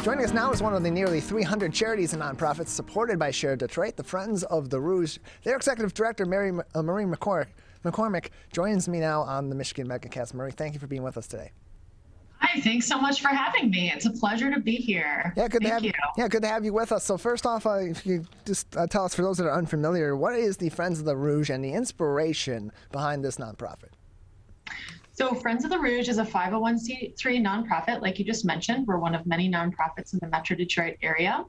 Joining us now is one of the nearly 300 charities and nonprofits supported by Share Detroit, the Friends of the Rouge. Their executive director, Marie McCormick, joins me now on the Michigan Megacast. Marie, thank you for being with us today. Hi, thanks so much for having me. It's a pleasure to be here. Yeah, good Thank you. Good to have you with us. So first off, if you just tell us, for those that are unfamiliar, what is the Friends of the Rouge and the inspiration behind this nonprofit? So Friends of the Rouge is a 501c3 nonprofit, like you just mentioned. We're one of many nonprofits in the Metro Detroit area.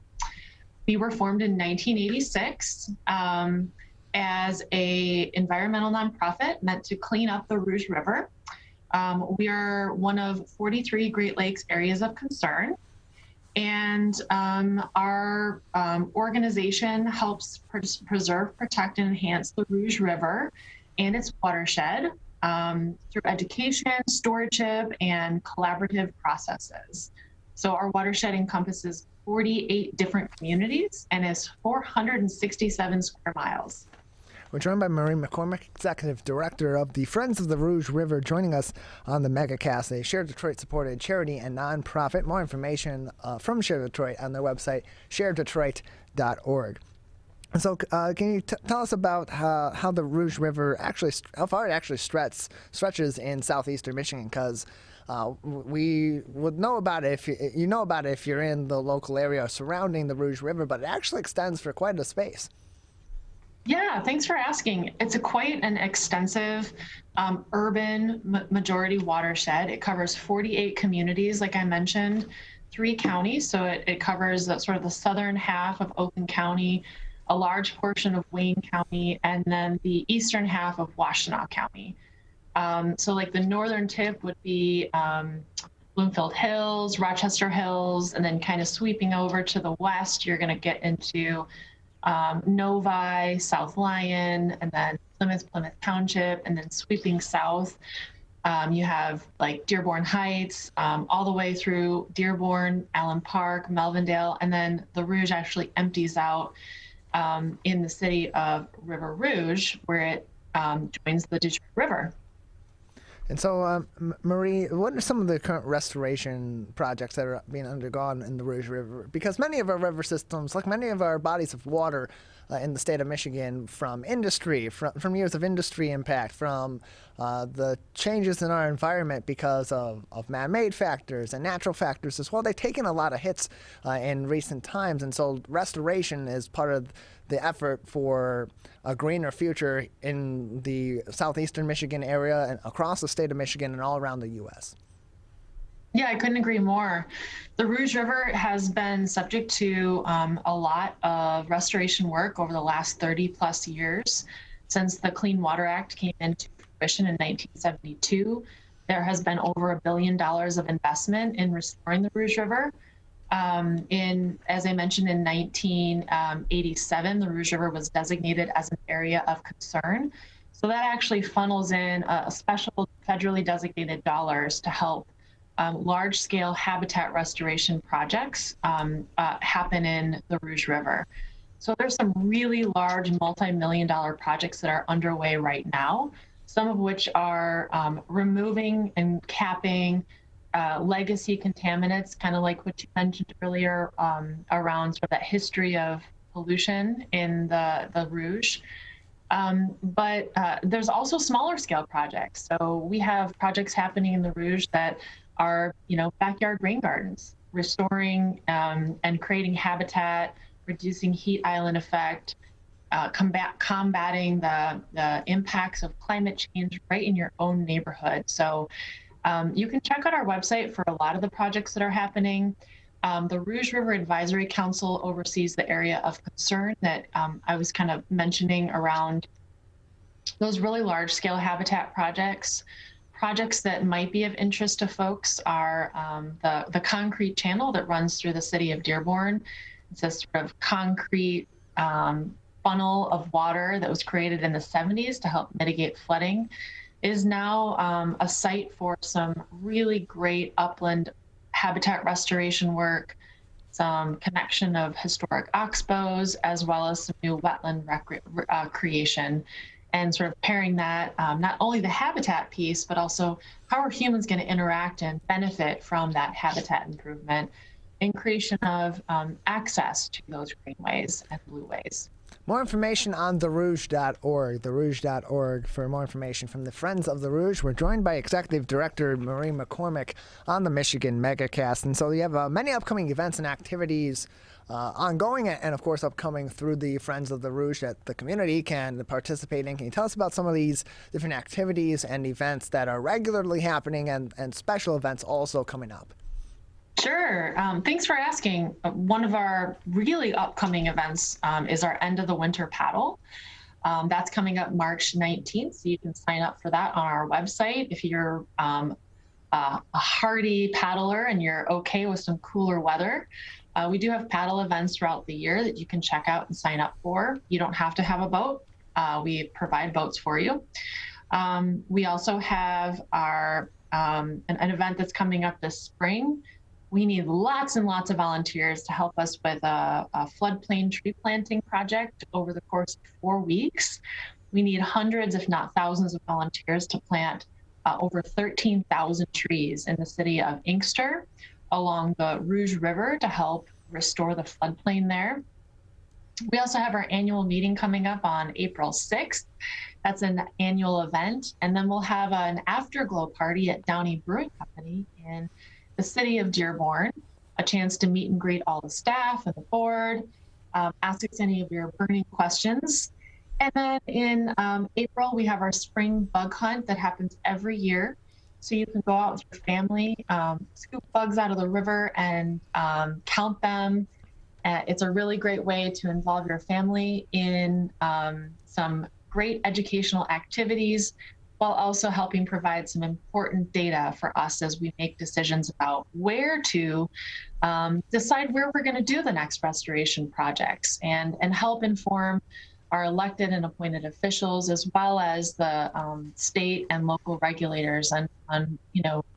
We were formed in 1986 as a environmental nonprofit meant to clean up the Rouge River. We are one of 43 Great Lakes areas of concern, and our organization helps preserve, protect, and enhance the Rouge River and its watershed through education, stewardship, and collaborative processes. So our watershed encompasses 48 different communities and is 467 square miles. We're joined by Marie McCormick, Executive Director of the Friends of the Rouge River, joining us on the Megacast, a Share Detroit-supported charity and nonprofit. More information from Share Detroit on their website, sharedetroit.org. And so can you tell us about how the Rouge River how far it actually stretches in southeastern Michigan? Because we would know about it if you're in the local area surrounding the Rouge River, but it actually extends for quite a space. Yeah, thanks for asking. It's quite an extensive urban majority watershed. It covers 48 communities, like I mentioned, 3 counties. So it covers sort of the southern half of Oakland County, a large portion of Wayne County, and then the eastern half of Washtenaw County. So like the northern tip would be Bloomfield Hills, Rochester Hills, and then kind of sweeping over to the west, you're going to get into Novi, South Lyon, and then Plymouth Township, and then sweeping south, you have like Dearborn Heights, all the way through Dearborn, Allen Park, Melvindale, and then the Rouge actually empties out in the city of River Rouge, where it joins the Detroit River. And so, Marie, what are some of the current restoration projects that are being undergone in the Rouge River? Because many of our river systems, like many of our bodies of water in the state of Michigan, from industry, from years of industry impact, from the changes in our environment because of man-made factors and natural factors as well, they've taken a lot of hits in recent times. And so restoration is part of the effort for a greener future in the southeastern Michigan area and across the state of Michigan and all around the U.S. Yeah, I couldn't agree more. The Rouge River has been subject to a lot of restoration work over the last 30 plus years. Since the Clean Water Act came into fruition in 1972, there has been over $1 billion of investment in restoring the Rouge River. As I mentioned, in 1987, the Rouge River was designated as an area of concern. So that actually funnels in a special federally designated dollars to help large-scale habitat restoration projects happen in the Rouge River. So there's some really large multi-million-dollar projects that are underway right now, some of which are removing and capping legacy contaminants, kind of like what you mentioned earlier around sort of that history of pollution in the Rouge. But there's also smaller scale projects. So we have projects happening in the Rouge that are, backyard rain gardens, restoring and creating habitat, reducing heat island effect, combating the impacts of climate change right in your own neighborhood. So you can check out our website for a lot of the projects that are happening. The Rouge River Advisory Council oversees the area of concern that I was kind of mentioning around those really large scale habitat projects. Projects that might be of interest to folks are the concrete channel that runs through the city of Dearborn. It's a sort of concrete funnel of water that was created in the 70s to help mitigate flooding. Is now a site for some really great upland habitat restoration work, some connection of historic oxbows, as well as some new wetland creation, and sort of pairing that, not only the habitat piece, but also how are humans going to interact and benefit from that habitat improvement. and creation of access to those greenways and blueways. More information on therouge.org, therouge.org for more information from the Friends of the Rouge. We're joined by Executive Director Marie McCormick on the Michigan MegaCast. And so you have many upcoming events and activities ongoing and, of course, upcoming through the Friends of the Rouge that the community can participate in. Can you tell us about some of these different activities and events that are regularly happening and special events also coming up? Sure. Thanks for asking. One of our really upcoming events is our end of the winter paddle. That's coming up March 19th, so you can sign up for that on our website if you're a hardy paddler and you're okay with some cooler weather. We do have paddle events throughout the year that you can check out and sign up for. You don't have to have a boat. We provide boats for you. We also have our an event that's coming up this spring. We need lots and lots of volunteers to help us with a floodplain tree planting project over the course of 4 weeks. We need hundreds, if not thousands, of volunteers to plant over 13,000 trees in the city of Inkster along the Rouge River to help restore the floodplain there. We also have our annual meeting coming up on April 6th. That's an annual event. And then we'll have an afterglow party at Downey Brewing Company in the city of Dearborn, a chance to meet and greet all the staff and the board, ask us any of your burning questions. And then in April, we have our spring bug hunt that happens every year. So you can go out with your family, scoop bugs out of the river and count them. It's a really great way to involve your family in some great educational activities, while also helping provide some important data for us as we make decisions about where to decide where we're going to do the next restoration projects and help inform our elected and appointed officials, as well as the state and local regulators on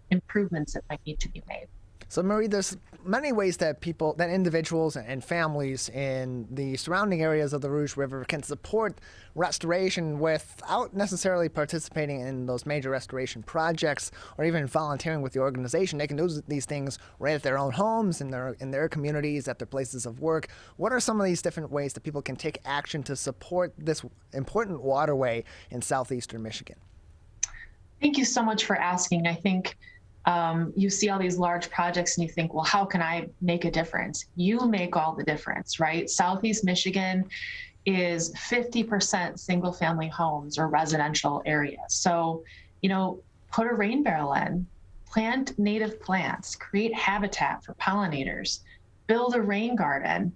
improvements that might need to be made. So, Marie, there's many ways that individuals and families in the surrounding areas of the Rouge River can support restoration without necessarily participating in those major restoration projects or even volunteering with the organization. They can do these things right at their own homes, in their communities, at their places of work. What are some of these different ways that people can take action to support this important waterway in southeastern Michigan? Thank you so much for asking. I think you see all these large projects and you think, well, how can I make a difference? You make all the difference, right? Southeast Michigan is 50% single family homes or residential areas. So, put a rain barrel in, plant native plants, create habitat for pollinators, build a rain garden,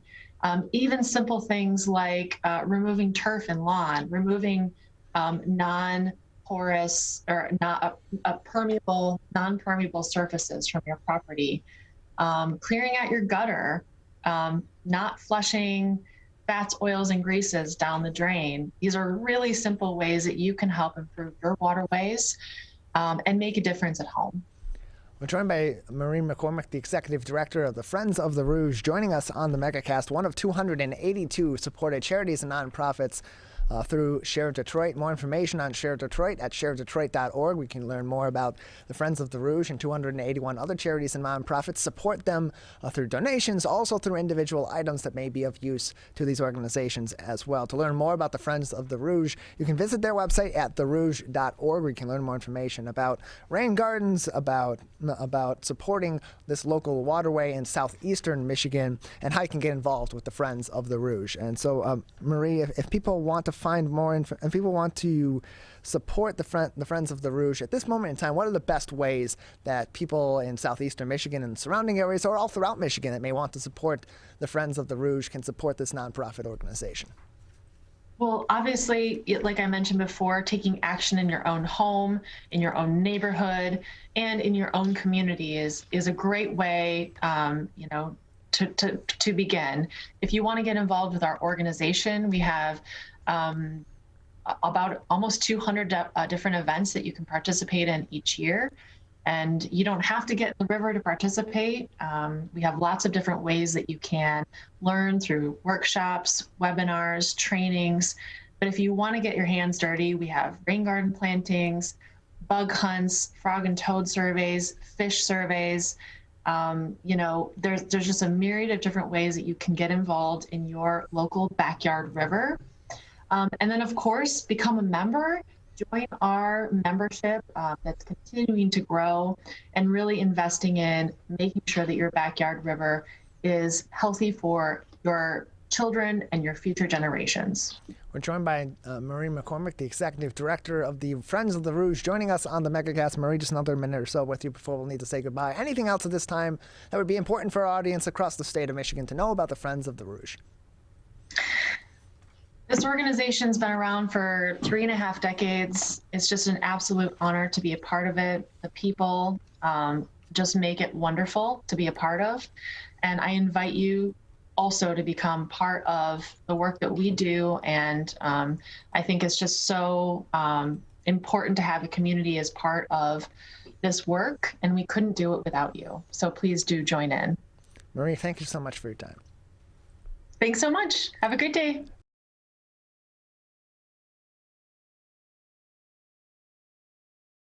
even simple things like removing turf and lawn, removing non-porous or not non-permeable surfaces from your property, clearing out your gutter, not flushing fats, oils, and greases down the drain. These are really simple ways that you can help improve your waterways and make a difference at home. We're joined by Marie McCormick, the Executive Director of the Friends of the Rouge, joining us on the MegaCast, one of 282 supported charities and nonprofits through Share Detroit. More information on Share Detroit at sharedetroit.org. We can learn more about the Friends of the Rouge and 281 other charities and nonprofits. Support them through donations, also through individual items that may be of use to these organizations as well. To learn more about the Friends of the Rouge, you can visit their website at therouge.org, where you can learn more information about rain gardens, about supporting this local waterway in southeastern Michigan, and how you can get involved with the Friends of the Rouge. And so, Marie, if people want to find more and people want to support the Friends of the Rouge at this moment in time, what are the best ways that people in southeastern Michigan and surrounding areas, or all throughout Michigan, that may want to support the Friends of the Rouge can support this nonprofit organization? Well, obviously, like I mentioned before, taking action in your own home, in your own neighborhood, and in your own community is a great way, to begin. If you want to get involved with our organization, we have about almost 200 different events that you can participate in each year. And you don't have to get in the river to participate. We have lots of different ways that you can learn through workshops, webinars, trainings. But if you want to get your hands dirty, we have rain garden plantings, bug hunts, frog and toad surveys, fish surveys, There's just a myriad of different ways that you can get involved in your local backyard river. And then, of course, become a member. Join our membership that's continuing to grow and really investing in making sure that your backyard river is healthy for your children and your future generations. We're joined by Marie McCormick, the Executive Director of the Friends of the Rouge, joining us on the MegaCast. Marie, just another minute or so with you before we'll need to say goodbye. Anything else at this time that would be important for our audience across the state of Michigan to know about the Friends of the Rouge? This organization's been around for 3.5 decades. It's just an absolute honor to be a part of it. The people just make it wonderful to be a part of. And I invite you also to become part of the work that we do. And I think it's just so important to have a community as part of this work, and we couldn't do it without you. So please do join in. Marie, thank you so much for your time. Thanks so much. Have a great day.